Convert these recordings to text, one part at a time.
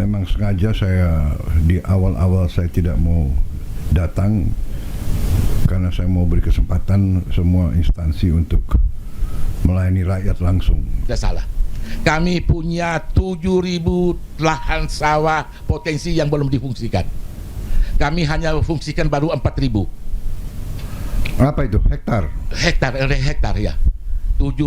Memang sengaja saya di awal-awal saya tidak mau datang karena saya mau beri kesempatan semua instansi untuk melayani rakyat langsung. Tidak salah. Kami punya 7.000 lahan sawah potensi yang belum difungsikan. Kami hanya fungsikan baru 4.000. Apa itu? Hektar? Hektar ya. 8.000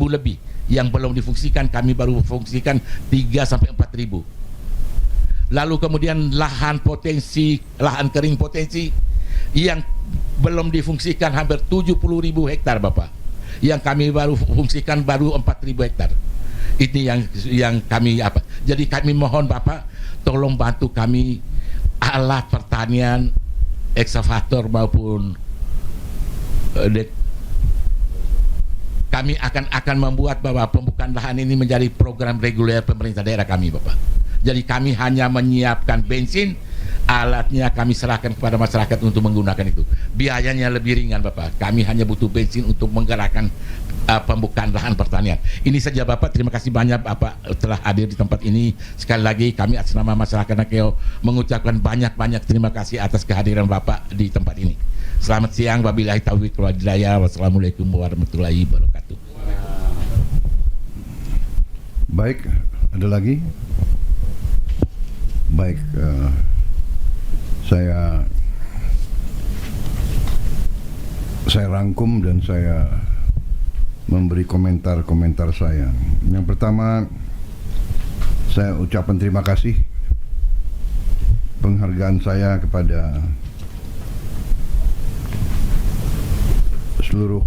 lebih yang belum difungsikan, kami baru fungsikan 3 sampai 4.000. Lalu kemudian lahan kering potensi yang belum difungsikan hampir 70.000 hektar, Bapak. Yang kami baru fungsikan baru 4.000 hektar. Ini yang kami apa? Jadi kami mohon Bapak tolong bantu kami alat pertanian, ekskavator maupun kami akan membuat bahwa pembukaan lahan ini menjadi program reguler pemerintah daerah kami, Bapak. Jadi kami hanya menyiapkan bensin, alatnya kami serahkan kepada masyarakat untuk menggunakan itu. Biayanya lebih ringan, Bapak. Kami hanya butuh bensin untuk menggerakkan pembukaan lahan pertanian. Ini saja, Bapak. Terima kasih banyak Bapak telah hadir di tempat ini. Sekali lagi kami atas nama masyarakat Nakeo mengucapkan banyak-banyak terima kasih atas kehadiran Bapak di tempat ini. Selamat siang, wabillahi taufiq wal hidayah. Wassalamualaikum warahmatullahi wabarakatuh. Baik, ada lagi? Baik, saya rangkum dan saya memberi komentar-komentar saya. Yang pertama, saya ucapkan terima kasih penghargaan saya kepada seluruh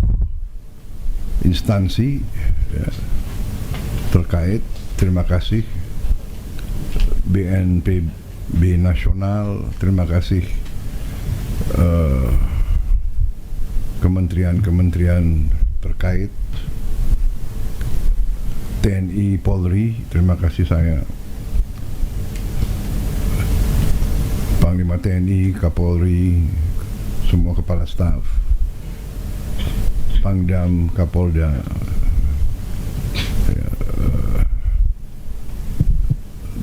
instansi ya, terkait. Terima kasih BNPB Nasional, terima kasih kementerian-kementerian terkait, TNI, Polri, terima kasih saya, Panglima TNI, Kapolri, semua kepala staf, Pangdam, Kapolda,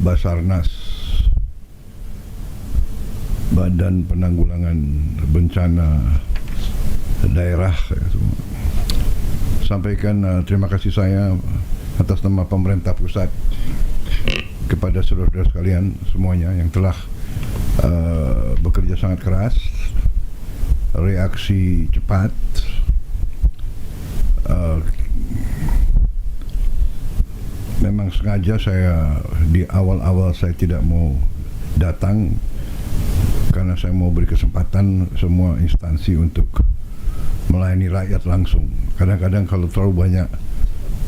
Basarnas, Badan Penanggulangan Bencana Daerah, sampaikan terima kasih saya atas nama pemerintah pusat kepada saudara-saudara sekalian semuanya yang telah bekerja sangat keras, reaksi cepat, memang sengaja saya di awal-awal saya tidak mau datang karena saya mau beri kesempatan semua instansi untuk melayani rakyat langsung. Kadang-kadang kalau terlalu banyak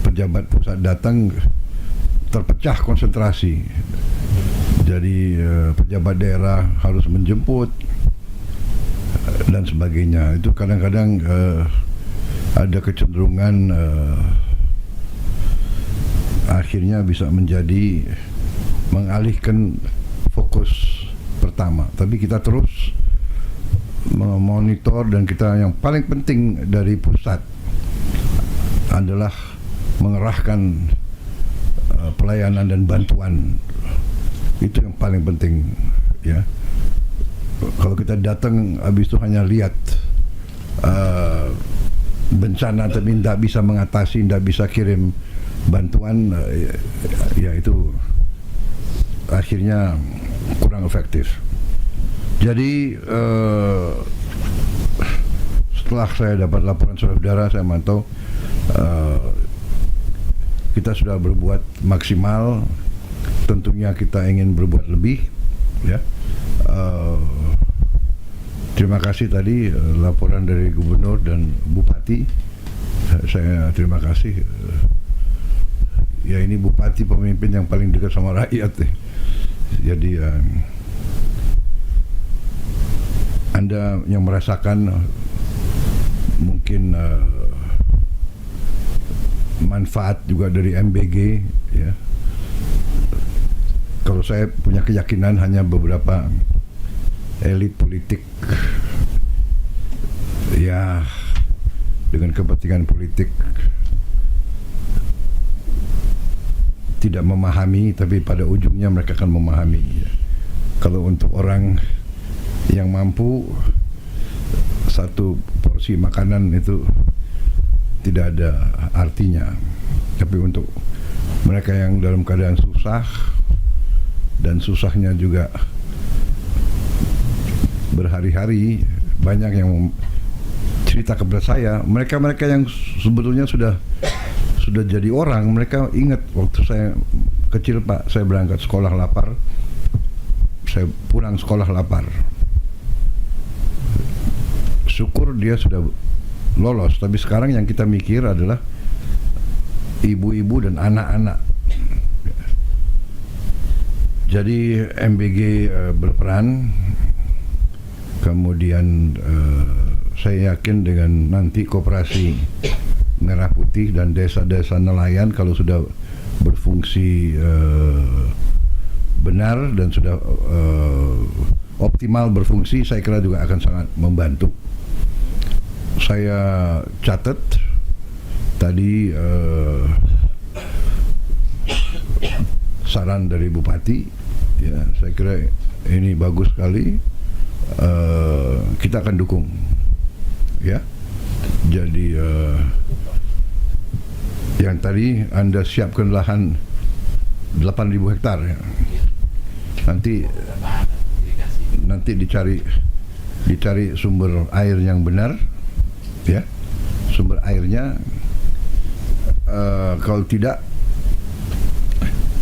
pejabat pusat datang terpecah konsentrasi. Jadi pejabat daerah harus menjemput dan sebagainya. Itu kadang-kadang ada kecenderungan akhirnya bisa menjadi mengalihkan fokus pertama. Tapi kita terus memonitor dan kita yang paling penting dari pusat adalah mengerahkan pelayanan dan bantuan. Itu yang paling penting ya. Kalau kita datang habis itu hanya lihat bencana tapi tidak bisa mengatasi, tidak bisa kirim bantuan, ya itu akhirnya kurang efektif. Jadi setelah saya dapat laporan saudara, saya mantau kita sudah berbuat maksimal. Tentunya kita ingin berbuat lebih ya. Terima kasih tadi laporan dari gubernur dan bupati. Saya terima kasih. Ya ini bupati pemimpin yang paling dekat sama rakyat. Jadi Anda yang merasakan mungkin manfaat juga dari MBG ya. Kalau saya punya keyakinan hanya beberapa elit politik ya dengan kepentingan politik tidak memahami, tapi pada ujungnya mereka akan memahami. Kalau untuk orang yang mampu, satu porsi makanan itu tidak ada artinya. Tapi untuk mereka yang dalam keadaan susah, dan susahnya juga berhari-hari, banyak yang cerita kepada saya, mereka yang sebetulnya sudah jadi orang, mereka ingat waktu saya kecil, Pak, saya berangkat sekolah lapar, saya pulang sekolah lapar. Syukur dia sudah lolos, tapi sekarang yang kita mikir adalah ibu-ibu dan anak-anak. Jadi MBG berperan, kemudian saya yakin dengan nanti Koperasi Merah Putih dan desa-desa nelayan kalau sudah berfungsi benar dan sudah optimal berfungsi, saya kira juga akan sangat membantu. Saya catat tadi saran dari Bupati, ya, saya kira ini bagus sekali. Kita akan dukung, ya. Jadi yang tadi Anda siapkan lahan 8.000 hektar, ya. Nanti dicari sumber air yang benar, ya, sumber airnya. Kalau tidak,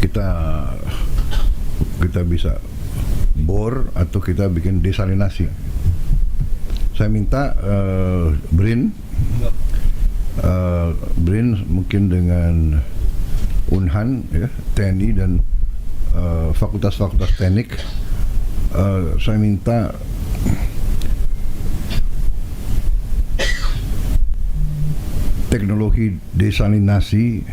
kita bisa bor atau kita bikin desalinasi. Saya minta BRIN mungkin dengan Unhan, ya, TNI dan fakultas-fakultas teknik, saya minta teknologi desalinasi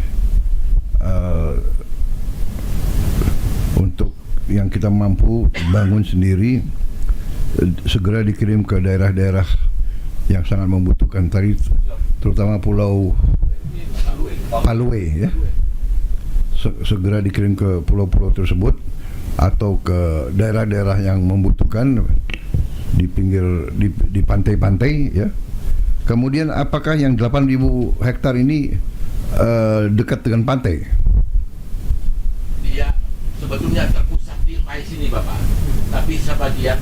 untuk yang kita mampu bangun sendiri, segera dikirim ke daerah-daerah yang sangat membutuhkan tadi, terutama Pulau Palue, ya. Segera dikirim ke pulau-pulau tersebut atau ke daerah-daerah yang membutuhkan di pinggir di pantai-pantai, ya. Kemudian apakah yang 8.000 hektar ini dekat dengan pantai? Dia sebetulnya terpusat di sini, Bapak. Tapi sebagian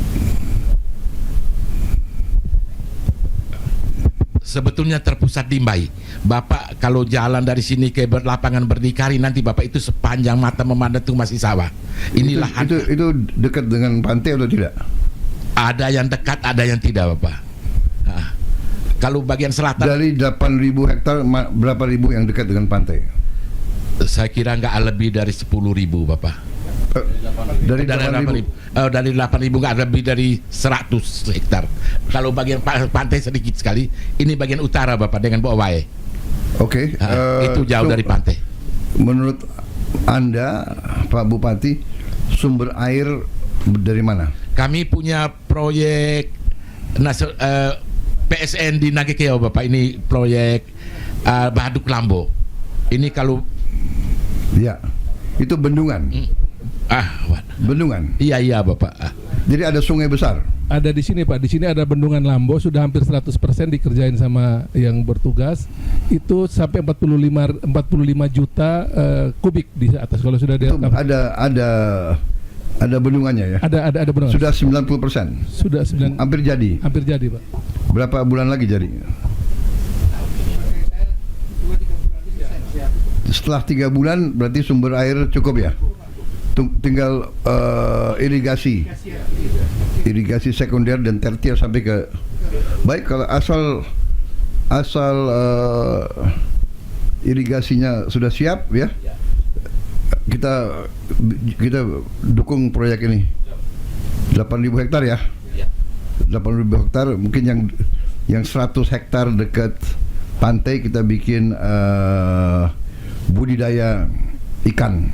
sebetulnya terpusat di Mbai. Bapak kalau jalan dari sini ke lapangan berdikari, nanti Bapak itu sepanjang mata memandang itu masih sawah. Inilah itu dekat dengan pantai atau tidak? Ada yang dekat, ada yang tidak, Bapak. Nah, kalau bagian selatan dari 8.000 hektar, berapa ribu yang dekat dengan pantai? Saya kira nggak lebih dari 10.000, Bapak. Dari 8.000 dari 8.000 nggak lebih dari 100 hektar. Kalau bagian pantai sedikit sekali. Ini bagian utara, Bapak, dengan Bowae. Oke. Itu jauh dari pantai. Menurut Anda, Pak Bupati, sumber air dari mana? Kami punya proyek PSN di Nagekeo, Bapak. Ini proyek Baduk Lambo. Ini kalau ya, itu bendungan. Bendungan. Iya, Bapak. Jadi ada sungai besar. Ada di sini, Pak. Di sini ada bendungan Lambo, sudah hampir 100% dikerjain sama yang bertugas. Itu sampai 45 juta kubik di atas kalau sudah itu ada bendungannya, ya. Ada bendungan. Sudah 90%. Sudah 9. Hampir jadi. Hampir jadi, Pak. Berapa bulan lagi jadi? Setelah 3 bulan berarti sumber air cukup, ya? Tinggal irigasi sekunder dan tertier sampai ke. Baik, kalau asal irigasinya sudah siap, ya, kita dukung proyek ini. 8.000 hektar, ya. 8.000 hektar, mungkin yang 100 hektar dekat pantai kita bikin budidaya ikan.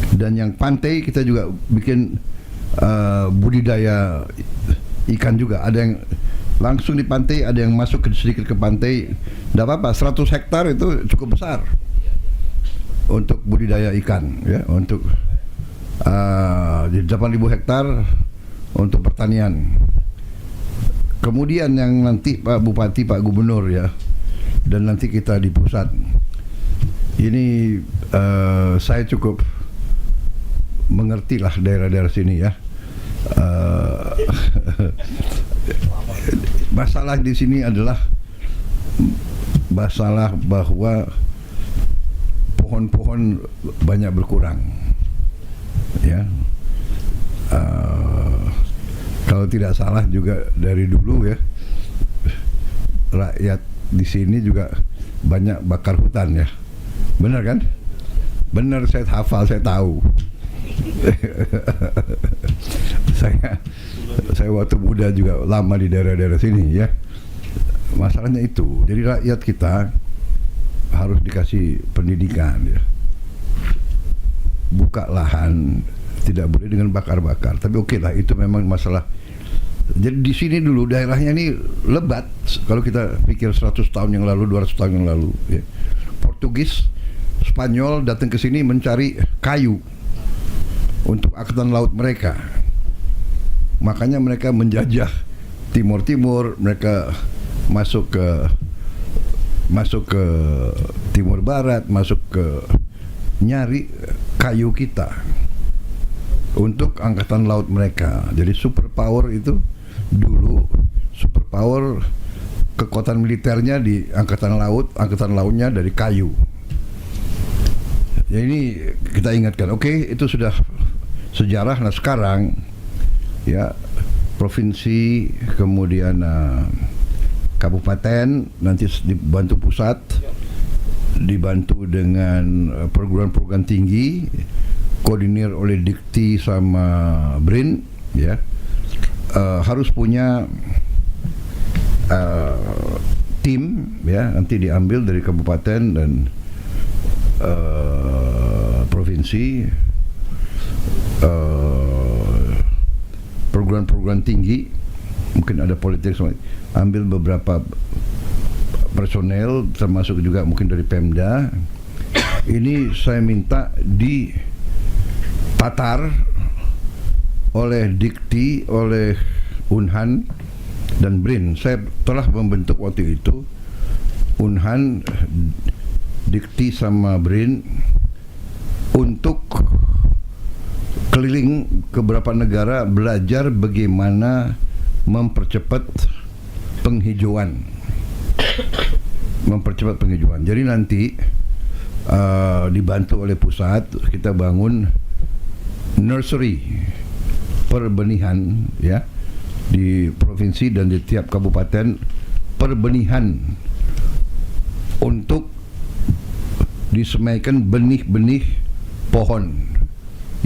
Dan yang pantai kita juga bikin budidaya ikan juga. Ada yang langsung di pantai, ada yang masuk sedikit ke pantai. Tidak apa-apa, 100 hektar itu cukup besar. untuk budidaya ikan, ya, untuk 8.000 hektar untuk pertanian. Kemudian yang nanti Pak Bupati, Pak Gubernur, ya, dan nanti kita di pusat ini saya cukup mengertilah daerah-daerah sini, ya. Masalah di sini adalah masalah bahwa pohon-pohon banyak berkurang, ya. Kalau tidak salah juga dari dulu, ya, rakyat di sini juga banyak bakar hutan, ya. Benar kan? Benar, saya hafal, saya tahu. saya waktu muda juga lama di daerah-daerah sini, ya. Masalahnya itu, jadi rakyat kita harus dikasih pendidikan, ya. Buka lahan, tidak boleh dengan bakar-bakar. Tapi oke lah, itu memang masalah. Jadi di sini dulu daerahnya ini lebat. Kalau kita pikir 100 tahun yang lalu, 200 tahun yang lalu, ya. Portugis, Spanyol datang ke sini mencari kayu untuk angkatan laut mereka. Makanya mereka menjajah Timur-Timur, mereka masuk ke Timur Barat, masuk ke nyari kayu kita untuk angkatan laut mereka. Jadi superpower itu dulu, superpower kekuatan militernya di angkatan lautnya dari kayu. Ya, ini kita ingatkan. Oke, itu sudah sejarah. Nah sekarang, ya, provinsi, kemudian kabupaten, nanti dibantu pusat, dibantu dengan program-program tinggi, koordinir oleh Dikti sama BRIN, ya. Harus punya tim, ya, nanti diambil dari kabupaten dan provinsi, program-program tinggi, mungkin ada politik, ambil beberapa personel, termasuk juga mungkin dari Pemda. Ini saya minta ditatar oleh Dikti, oleh Unhan dan BRIN. Saya telah membentuk waktu itu Unhan, Dikti sama BRIN untuk keliling ke beberapa negara belajar bagaimana mempercepat penghijauan. Jadi nanti dibantu oleh pusat, kita bangun nursery perbenihan, ya, di provinsi dan di tiap kabupaten, perbenihan untuk disemaikan benih-benih pohon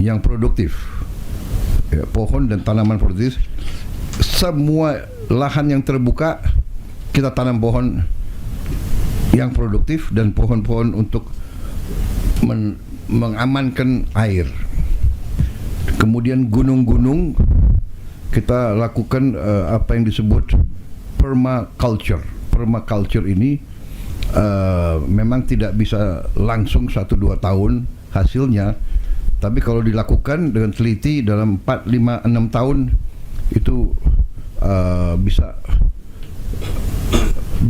yang produktif, ya, pohon dan tanaman produktif. Semua lahan yang terbuka kita tanam pohon yang produktif dan pohon-pohon untuk mengamankan air. Kemudian gunung-gunung kita lakukan apa yang disebut permaculture. Permaculture ini memang tidak bisa langsung 1-2 tahun hasilnya, tapi kalau dilakukan dengan teliti dalam 4, 5, 6 tahun itu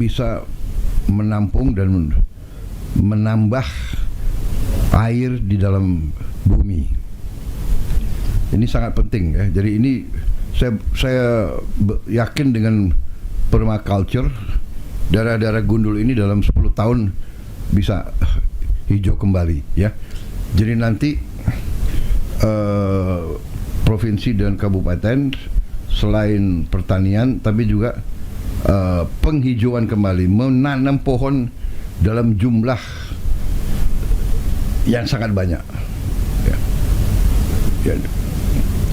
bisa menampung dan menambah air di dalam bumi. Ini sangat penting, ya. Jadi ini saya yakin dengan permaculture, daerah-daerah gundul ini dalam 10 tahun bisa hijau kembali, ya. Jadi nanti provinsi dan kabupaten selain pertanian tapi juga penghijauan kembali, menanam pohon dalam jumlah yang sangat banyak, ya. Ya.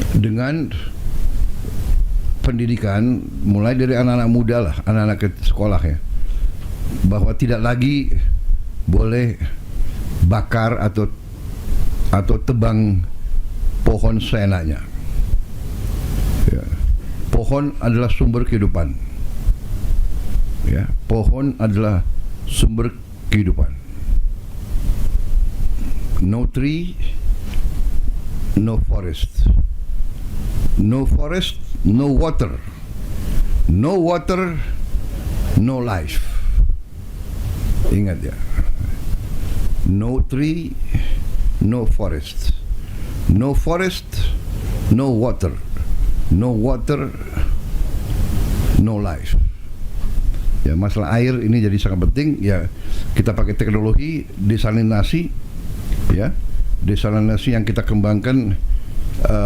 Dengan pendidikan mulai dari anak-anak muda lah, anak-anak ke sekolah, ya, bahwa tidak lagi boleh bakar atau tebang pohon seenaknya, ya. Pohon adalah sumber kehidupan, ya. Pohon adalah sumber kehidupan. no tree, no forest. No forest, no water. No water, no life. Ingat ya. No tree, no forest. No forest, no water. No water, no life. Ya, masalah air ini jadi sangat penting. Ya, kita pakai teknologi desalinasi, ya, desalinasi yang kita kembangkan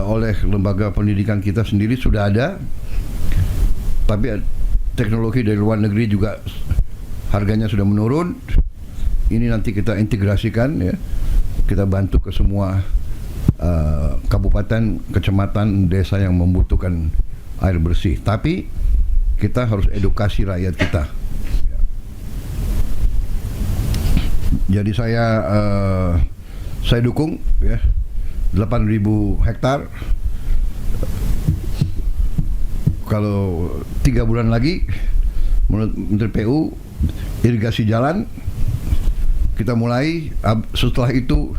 oleh lembaga pendidikan kita sendiri sudah ada. Tapi teknologi dari luar negeri juga harganya sudah menurun. Ini nanti kita integrasikan, ya, kita bantu ke semua kabupaten, kecamatan, desa yang membutuhkan air bersih. Tapi kita harus edukasi rakyat kita. Jadi saya dukung, ya, 8.000 hektar. Kalau 3 bulan lagi menurut Menteri PU irigasi jalan kita mulai. Setelah itu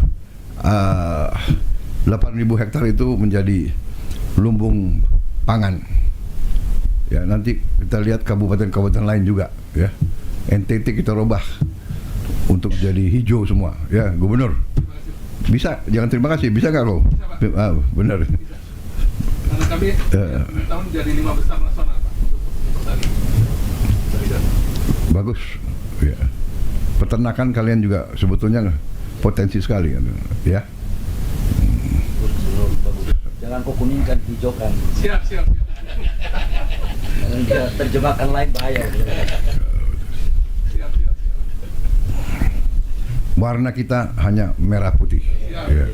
8.000 hektar itu menjadi lumbung pangan. Ya, nanti kita lihat kabupaten-kabupaten lain juga, ya. NTT kita robah untuk jadi hijau semua, ya, Gubernur. Bisa, jangan terima kasih, bisa nggak lo? Benar. Karena kami tahun jadi 5 besar nasional, Pak, untuk petani. Bagus, ya. Peternakan kalian juga sebetulnya potensi sekali, ya. Jangan kau kuningkan, hijaukan. Siap. Jangan dia terjemakan lain bahaya. Warna kita hanya merah putih. Siap. Ya.